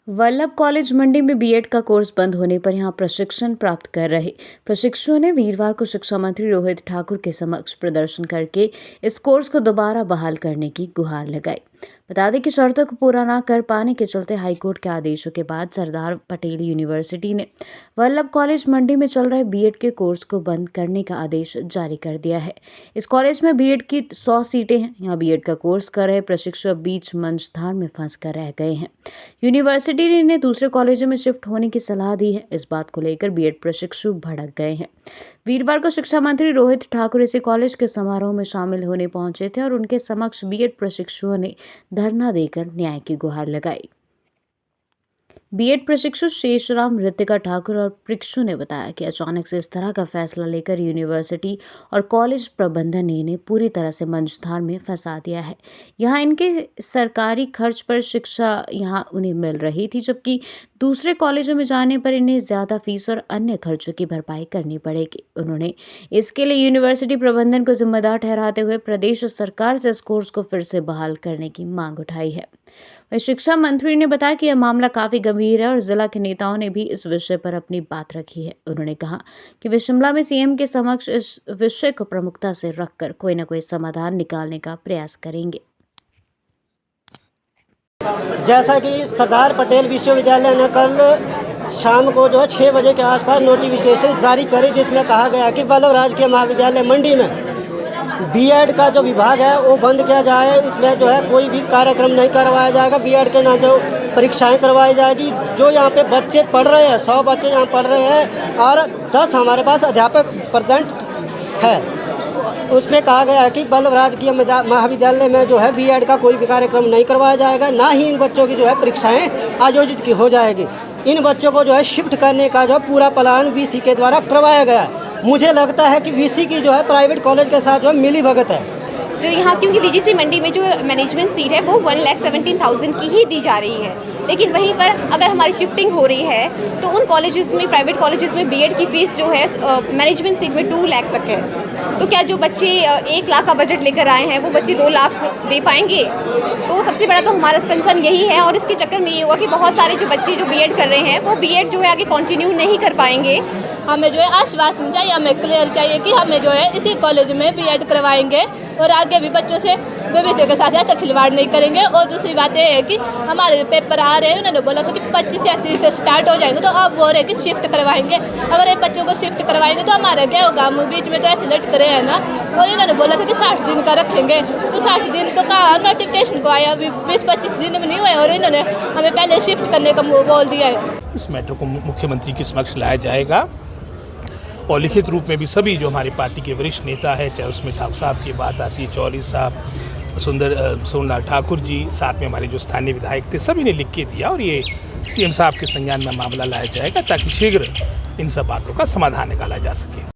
Vallabh college मंडी में BEd का course बंद होने पर यहां प्रशिक्षण प्राप्त कर रहे प्रशिक्षुओं ने वीरवार को शिक्षा मंत्री रोहित ठाकुर के समक्ष प्रदर्शन करके इस कोर्स को दोबारा बहाल करने की गुहार लगाई। बता दें कि शर्तों को पूरा न कर पाने के चलते हाईकोर्ट के आदेशों के बाद सरदार पटेल यूनिवर्सिटी ने वल्लभ कॉलेज मंडी में चल रहे बीएड के कोर्स को बंद करने का आदेश जारी कर दिया है। इस कॉलेज में बीएड की 100 सीटें हैं। यहाँ बीएड का कोर्स कर रहे प्रशिक्षु बीच मंचधार में फंस कर रह गए हैं। यूनिवर्सिटी ने इन्हें दूसरे कॉलेजों में शिफ्ट होने की सलाह दी है। इस बात को लेकर बीएड प्रशिक्षु भड़क गए हैं। वीरवार को शिक्षा मंत्री रोहित ठाकुर इसी कॉलेज के समारोह में शामिल होने पहुंचे थे और उनके समक्ष बीएड प्रशिक्षुओं ने धरना देकर न्याय की गुहार लगाई। बीएड प्रशिक्षु शेषराम ऋतिका ठाकुर और प्रशिक्षु ने बताया कि अचानक से इस तरह का फैसला लेकर यूनिवर्सिटी और कॉलेज प्रबंधन ने इन्हें पूरी तरह से मंचधार में फंसा दिया है। यहाँ इनके सरकारी खर्च पर शिक्षा यहाँ उन्हें मिल रही थी, जबकि दूसरे कॉलेजों में जाने पर इन्हें ज्यादा फीस और अन्य खर्चों की भरपाई करनी पड़ेगी। उन्होंने इसके लिए यूनिवर्सिटी प्रबंधन को जिम्मेदार ठहराते हुए प्रदेश सरकार से इस कोर्स को फिर से बहाल करने की मांग उठाई है। वहीं शिक्षा मंत्री ने बताया कि यह मामला काफी गंभीर है और जिला के नेताओं ने भी इस विषय पर अपनी बात रखी है। उन्होंने कहा कि वे शिमला में सीएम के समक्ष इस विषय को प्रमुखता से रखकर कोई न कोई समाधान निकालने का प्रयास करेंगे। जैसा कि सरदार पटेल विश्वविद्यालय ने कल शाम को 6 बजे के आसपास नोटिफिकेशन जारी करी, जिसमें कहा गया कि वल्लभ राजकीय महाविद्यालय मंडी में बीएड का जो विभाग है वो बंद किया जाए। इसमें कोई भी कार्यक्रम नहीं करवाया जाएगा। बीएड के ना जो परीक्षाएं करवाई जाएगी। जो यहाँ पे बच्चे पढ़ रहे हैं, 100 बच्चे यहाँ पढ़ रहे हैं और 10 हमारे पास अध्यापक प्रेजेंट है। उसमें कहा गया है कि वल्लभ राजकीय महाविद्यालय में बीएड का कोई भी कार्यक्रम नहीं करवाया जाएगा, ना ही इन बच्चों की परीक्षाएं आयोजित की हो जाएगी। इन बच्चों को शिफ्ट करने का पूरा प्लान वीसी के द्वारा करवाया गया है। मुझे लगता है कि वीसी की प्राइवेट कॉलेज के साथ मिली भगत है। जो यहाँ क्योंकि वीजीसी मंडी में जो मैनेजमेंट सीट है वो 1,17,000 की ही दी जा रही है, लेकिन वहीं पर अगर हमारी शिफ्टिंग हो रही है तो उन कॉलेजेस में, प्राइवेट कॉलेजेस में बीएड की फीस जो है मैनेजमेंट सीट में 2 लाख तक है। तो क्या जो बच्चे 1 लाख का बजट लेकर आए हैं वो बच्चे 2 लाख दे पाएंगे? तो सबसे बड़ा तो हमारा कंसर्न यही है। और इसके चक्कर में ये हुआ कि बहुत सारे जो बच्चे जो बीएड कर रहे हैं वो बीएड आगे कंटिन्यू नहीं कर पाएंगे। हमें आश्वासन चाहिए, हमें क्लियर चाहिए कि हमें इसी कॉलेज में बीएड करवाएंगे और आगे भी बच्चों से भविष्य के साथ ऐसा खिलवाड़ नहीं करेंगे। और दूसरी बात ये है कि हमारे पेपर आ रहे हैं, उन्होंने बोला था कि 25 या 30 से स्टार्ट हो जाएंगे, तो अब वो रहे कि शिफ्ट करवाएंगे। अगर ये बच्चों को शिफ्ट करवाएंगे तो हमारा क्या होगा? बीच में तो ऐसे लटक रहे हैं ना। और इन्होंने बोला था कि 60 दिन का रखेंगे, तो 60 दिन तो कहा नोटिफिकेशन को आया, 20-25 दिन में नहीं हुए और इन्होंने हमें पहले शिफ्ट करने का बोल दिया है। इस मैटर को मुख्यमंत्री के समक्ष लाया जाएगा और लिखित रूप में भी सभी जो हमारी पार्टी के वरिष्ठ नेता है, चाहे उसमें ठाकुर साहब की बात आती है, चौधरी साहब, सोनलाल ठाकुर जी, साथ में हमारे जो स्थानीय विधायक थे, सभी ने लिख के दिया और ये सीएम साहब के संज्ञान में मामला लाया जाएगा ताकि शीघ्र इन सब बातों का समाधान निकाला जा सके।